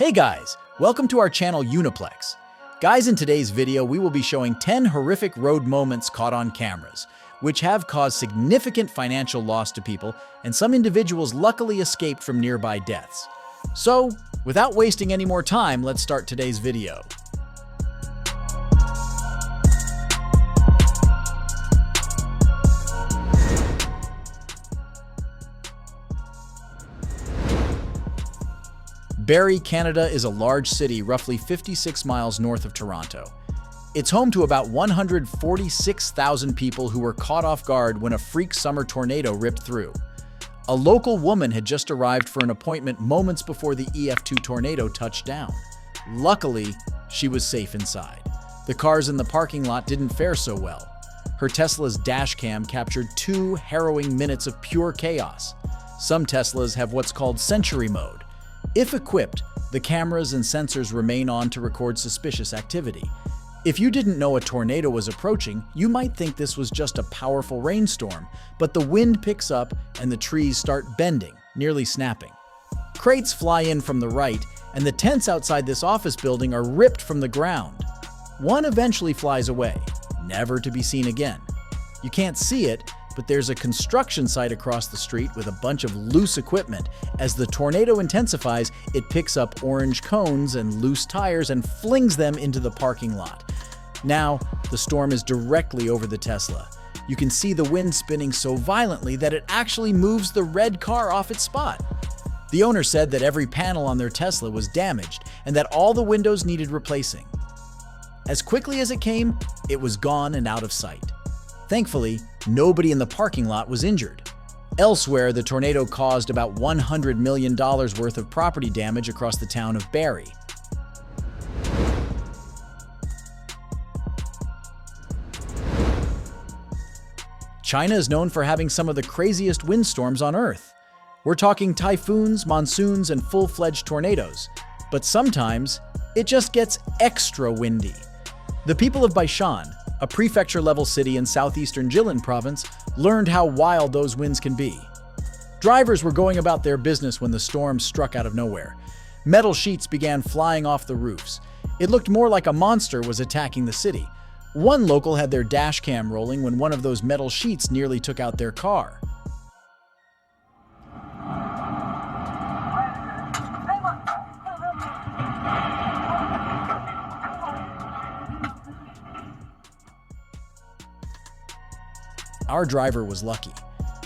Hey guys, welcome to our channel Uniplex. Guys, in today's video we will be showing 10 horrific road moments caught on cameras, which have caused significant financial loss to people, and some individuals luckily escaped from nearby deaths. So, without wasting any more time, let's start today's video. Barrie, Canada is a large city roughly 56 miles north of Toronto. It's home to about 146,000 people who were caught off guard when a freak summer tornado ripped through. A local woman had just arrived for an appointment moments before the EF2 tornado touched down. Luckily, she was safe inside. The cars in the parking lot didn't fare so well. Her Tesla's dash cam captured 2 harrowing minutes of pure chaos. Some Teslas have what's called Sentry mode. If equipped, the cameras and sensors remain on to record suspicious activity. If you didn't know a tornado was approaching, you might think this was just a powerful rainstorm, but the wind picks up and the trees start bending, nearly snapping. Crates fly in from the right, and the tents outside this office building are ripped from the ground. One eventually flies away, never to be seen again. You can't see it, but there's a construction site across the street with a bunch of loose equipment. As the tornado intensifies, it picks up orange cones and loose tires and flings them into the parking lot. Now, the storm is directly over the Tesla. You can see the wind spinning so violently that it actually moves the red car off its spot. The owner said that every panel on their Tesla was damaged and that all the windows needed replacing. As quickly as it came, it was gone and out of sight. Thankfully, nobody in the parking lot was injured. Elsewhere, the tornado caused about $100 million worth of property damage across the town of Barrie. China is known for having some of the craziest windstorms on Earth. We're talking typhoons, monsoons, and full-fledged tornadoes. But sometimes, it just gets extra windy. The people of Baishan, a prefecture-level city in southeastern Jilin province, learned how wild those winds can be. Drivers were going about their business when the storm struck out of nowhere. Metal sheets began flying off the roofs. It looked more like a monster was attacking the city. One local had their dash cam rolling when one of those metal sheets nearly took out their car. Our driver was lucky.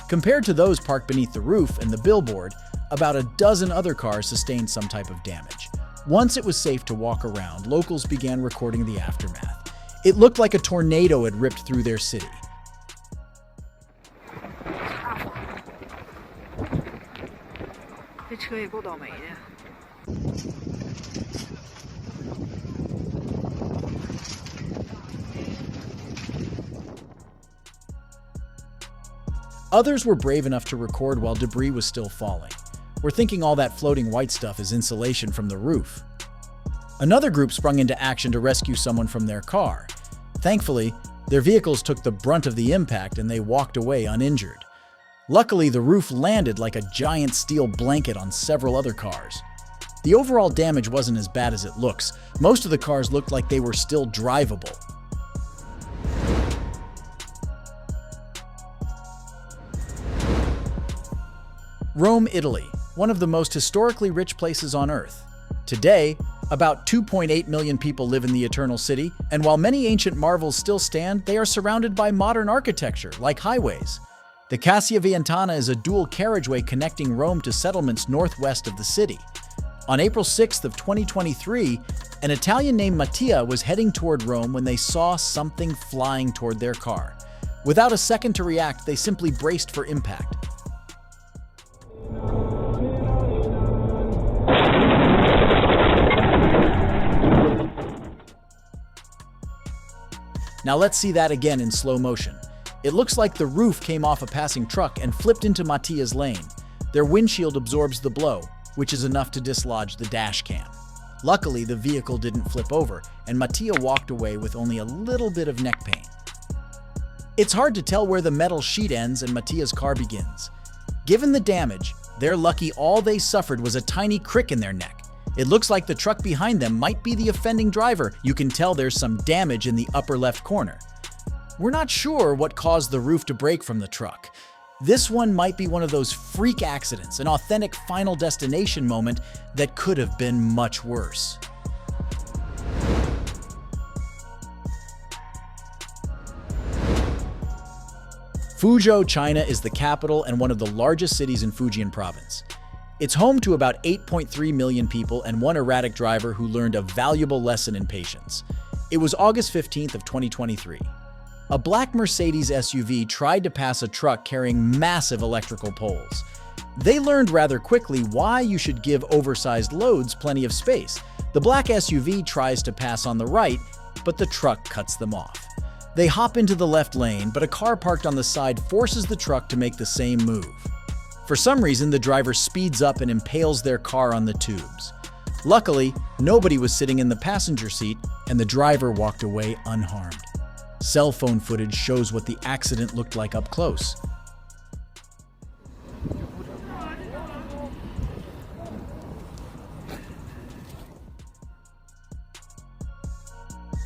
Compared to those parked beneath the roof and the billboard, about a dozen other cars sustained some type of damage. Once it was safe to walk around, locals began recording the aftermath. It looked like a tornado had ripped through their city. Others were brave enough to record while debris was still falling. We're thinking all that floating white stuff is insulation from the roof. Another group sprung into action to rescue someone from their car. Thankfully, their vehicles took the brunt of the impact and they walked away uninjured. Luckily, the roof landed like a giant steel blanket on several other cars. The overall damage wasn't as bad as it looks. Most of the cars looked like they were still drivable. Rome, Italy, one of the most historically rich places on Earth. Today, about 2.8 million people live in the Eternal City, and while many ancient marvels still stand, they are surrounded by modern architecture, like highways. The Cassia Vientana is a dual carriageway connecting Rome to settlements northwest of the city. On April 6th of 2023, an Italian named Mattia was heading toward Rome when they saw something flying toward their car. Without a second to react, they simply braced for impact. Now let's see that again in slow motion. It looks like the roof came off a passing truck and flipped into Mattia's lane. Their windshield absorbs the blow, which is enough to dislodge the dash cam. Luckily, the vehicle didn't flip over, and Mattia walked away with only a little bit of neck pain. It's hard to tell where the metal sheet ends and Mattia's car begins. Given the damage, they're lucky all they suffered was a tiny crick in their neck. It looks like the truck behind them might be the offending driver. You can tell there's some damage in the upper left corner. We're not sure what caused the roof to break from the truck. This one might be one of those freak accidents, an authentic Final Destination moment that could have been much worse. Fuzhou, China is the capital and one of the largest cities in Fujian province. It's home to about 8.3 million people and one erratic driver who learned a valuable lesson in patience. It was August 15th of 2023. A black Mercedes SUV tried to pass a truck carrying massive electrical poles. They learned rather quickly why you should give oversized loads plenty of space. The black SUV tries to pass on the right, but the truck cuts them off. They hop into the left lane, but a car parked on the side forces the truck to make the same move. For some reason, the driver speeds up and impales their car on the tubes. Luckily, nobody was sitting in the passenger seat, and the driver walked away unharmed. Cell phone footage shows what the accident looked like up close.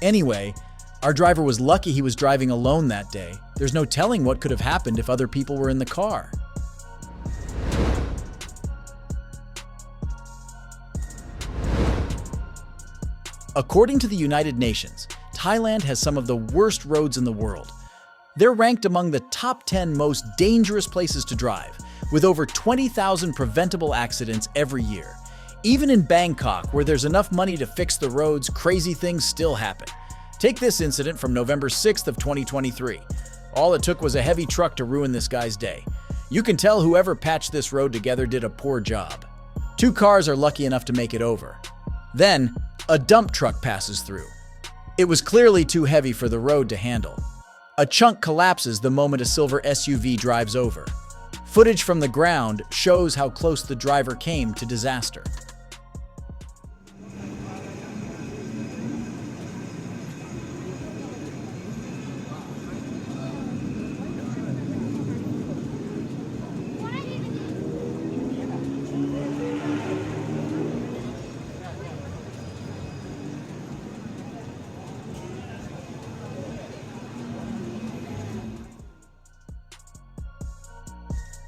Anyway, our driver was lucky he was driving alone that day. There's no telling what could have happened if other people were in the car. According to the United Nations, Thailand has some of the worst roads in the world. They're ranked among the top 10 most dangerous places to drive, with over 20,000 preventable accidents every year. Even in Bangkok, where there's enough money to fix the roads, crazy things still happen. Take this incident from November 6th of 2023. All it took was a heavy truck to ruin this guy's day. You can tell whoever patched this road together did a poor job. 2 cars are lucky enough to make it over. Then, a dump truck passes through. It was clearly too heavy for the road to handle. A chunk collapses the moment a silver SUV drives over. Footage from the ground shows how close the driver came to disaster.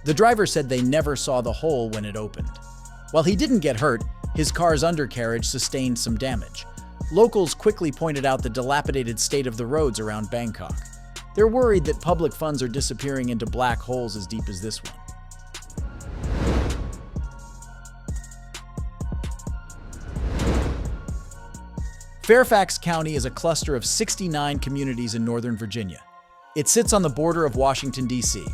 The driver said they never saw the hole when it opened. While he didn't get hurt, his car's undercarriage sustained some damage. Locals quickly pointed out the dilapidated state of the roads around Bangkok. They're worried that public funds are disappearing into black holes as deep as this one. Fairfax County is a cluster of 69 communities in Northern Virginia. It sits on the border of Washington, D.C.,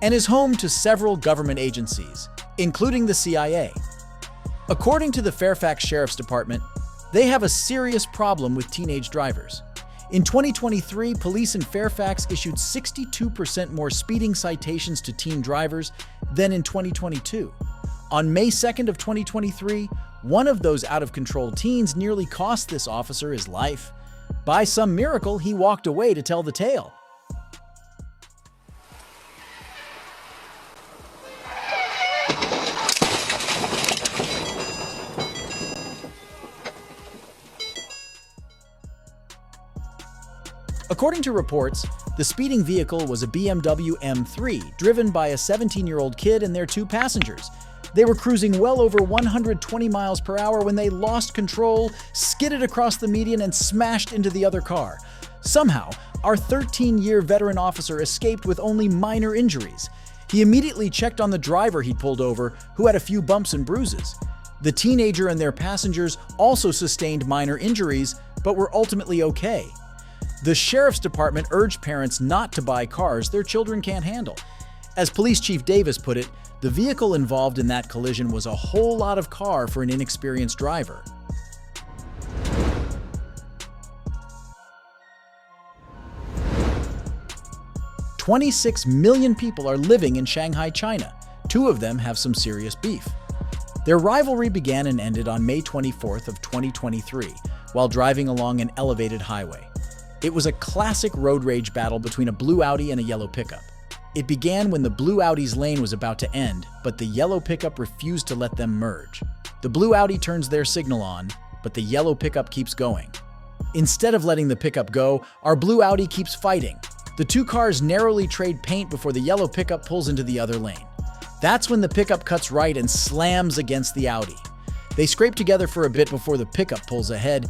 and is home to several government agencies, including the CIA. According to the Fairfax Sheriff's Department, they have a serious problem with teenage drivers. In 2023, police in Fairfax issued 62% more speeding citations to teen drivers than in 2022. On May 2nd of 2023, one of those out-of-control teens nearly cost this officer his life. By some miracle, he walked away to tell the tale. According to reports, the speeding vehicle was a BMW M3 driven by a 17-year-old kid and their 2 passengers. They were cruising well over 120 miles per hour when they lost control, skidded across the median, and smashed into the other car. Somehow, our 13-year veteran officer escaped with only minor injuries. He immediately checked on the driver he'd pulled over, who had a few bumps and bruises. The teenager and their passengers also sustained minor injuries, but were ultimately okay. The Sheriff's Department urged parents not to buy cars their children can't handle. As Police Chief Davis put it, the vehicle involved in that collision was a whole lot of car for an inexperienced driver. "26 million people are living in Shanghai, China. 2 of them have some serious beef." Their rivalry began and ended on May 24th of 2023 while driving along an elevated highway. It was a classic road rage battle between a blue Audi and a yellow pickup. It began when the blue Audi's lane was about to end, but the yellow pickup refused to let them merge. The blue Audi turns their signal on, but the yellow pickup keeps going. Instead of letting the pickup go, our blue Audi keeps fighting. The two cars narrowly trade paint before the yellow pickup pulls into the other lane. That's when the pickup cuts right and slams against the Audi. They scrape together for a bit before the pickup pulls ahead,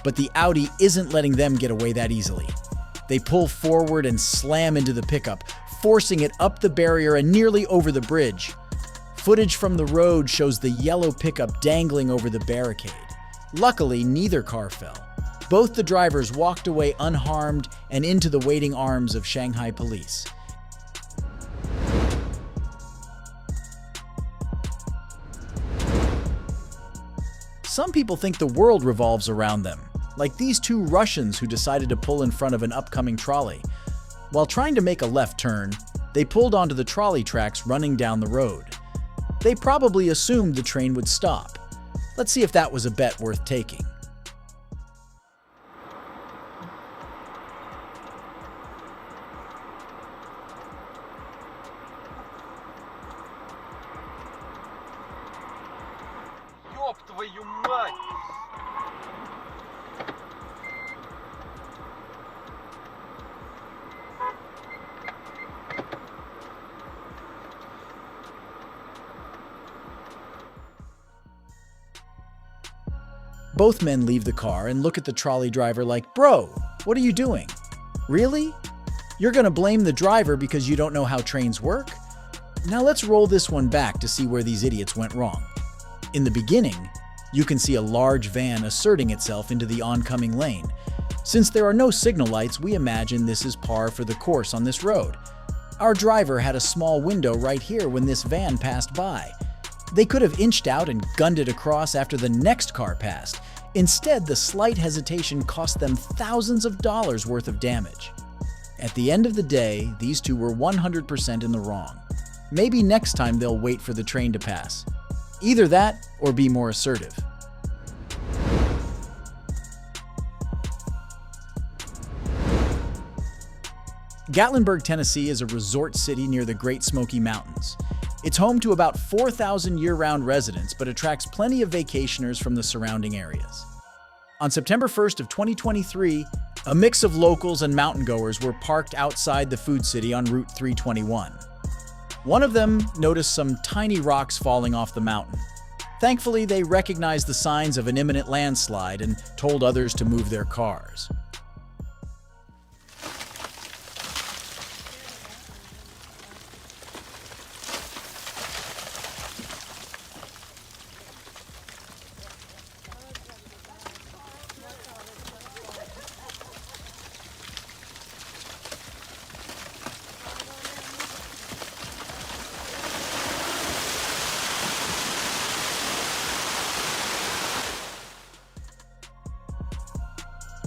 but the Audi isn't letting them get away that easily. They pull forward and slam into the pickup, forcing it up the barrier and nearly over the bridge. Footage from the road shows the yellow pickup dangling over the barricade. Luckily, neither car fell. Both the drivers walked away unharmed and into the waiting arms of Shanghai police. Some people think the world revolves around them, like these two Russians who decided to pull in front of an upcoming trolley. While trying to make a left turn, they pulled onto the trolley tracks running down the road. They probably assumed the train would stop. Let's see if that was a bet worth taking. Ёб твою мать! Both men leave the car and look at the trolley driver like, "Bro, what are you doing? Really? You're gonna blame the driver because you don't know how trains work?" Now let's roll this one back to see where these idiots went wrong. In the beginning, you can see a large van asserting itself into the oncoming lane. Since there are no signal lights, we imagine this is par for the course on this road. Our driver had a small window right here when this van passed by. They could have inched out and gunned it across after the next car passed. Instead, the slight hesitation cost them thousands of dollars worth of damage. At the end of the day, these two were 100% in the wrong. Maybe next time they'll wait for the train to pass. Either that or be more assertive. Gatlinburg, Tennessee is a resort city near the Great Smoky Mountains. It's home to about 4,000 year-round residents, but attracts plenty of vacationers from the surrounding areas. On September 1st of 2023, a mix of locals and mountain goers were parked outside the food city on Route 321. One of them noticed some tiny rocks falling off the mountain. Thankfully, they recognized the signs of an imminent landslide and told others to move their cars.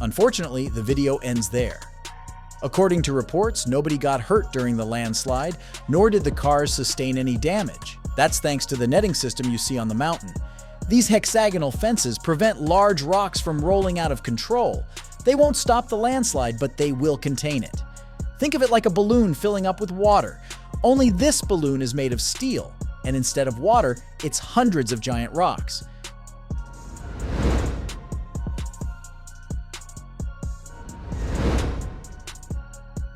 Unfortunately, the video ends there. According to reports, nobody got hurt during the landslide, nor did the cars sustain any damage. That's thanks to the netting system you see on the mountain. These hexagonal fences prevent large rocks from rolling out of control. They won't stop the landslide, but they will contain it. Think of it like a balloon filling up with water. Only this balloon is made of steel, and instead of water, it's hundreds of giant rocks.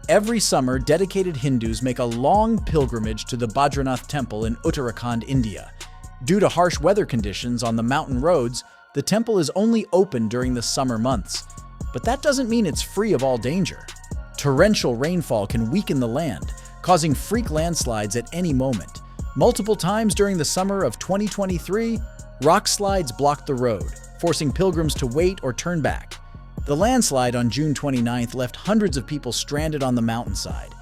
Every summer, dedicated Hindus make a long pilgrimage to the Badrinath temple in Uttarakhand, India. Due to harsh weather conditions on the mountain roads, the temple is only open during the summer months. But that doesn't mean it's free of all danger. Torrential rainfall can weaken the land, causing freak landslides at any moment. Multiple times during the summer of 2023, rock slides blocked the road, forcing pilgrims to wait or turn back. The landslide on June 29th left hundreds of people stranded on the mountainside.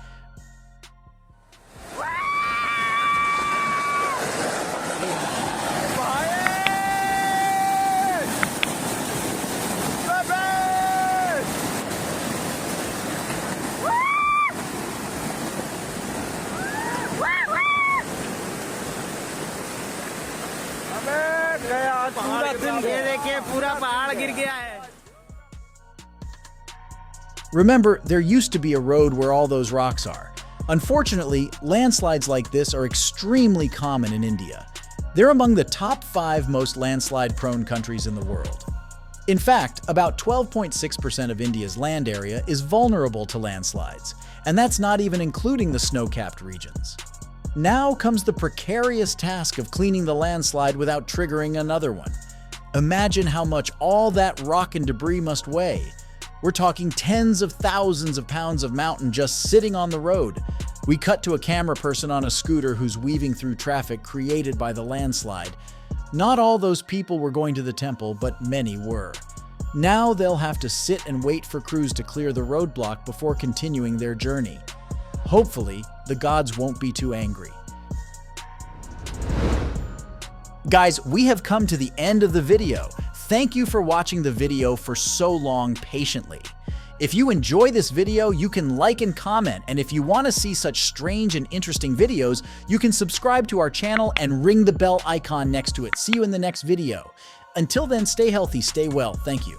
Remember, there used to be a road where all those rocks are. Unfortunately, landslides like this are extremely common in India. They're among the top 5 most landslide-prone countries in the world. In fact, about 12.6% of India's land area is vulnerable to landslides, and that's not even including the snow-capped regions. Now comes the precarious task of cleaning the landslide without triggering another one. Imagine how much all that rock and debris must weigh. We're talking tens of thousands of pounds of mountain just sitting on the road. We cut to a camera person on a scooter who's weaving through traffic created by the landslide. Not all those people were going to the temple, but many were. Now they'll have to sit and wait for crews to clear the roadblock before continuing their journey. Hopefully, the gods won't be too angry. Guys, we have come to the end of the video. Thank you for watching the video for so long patiently. If you enjoy this video, you can like and comment, and if you want to see such strange and interesting videos, you can subscribe to our channel and ring the bell icon next to it. See you in the next video. Until then, stay healthy, stay well. Thank you.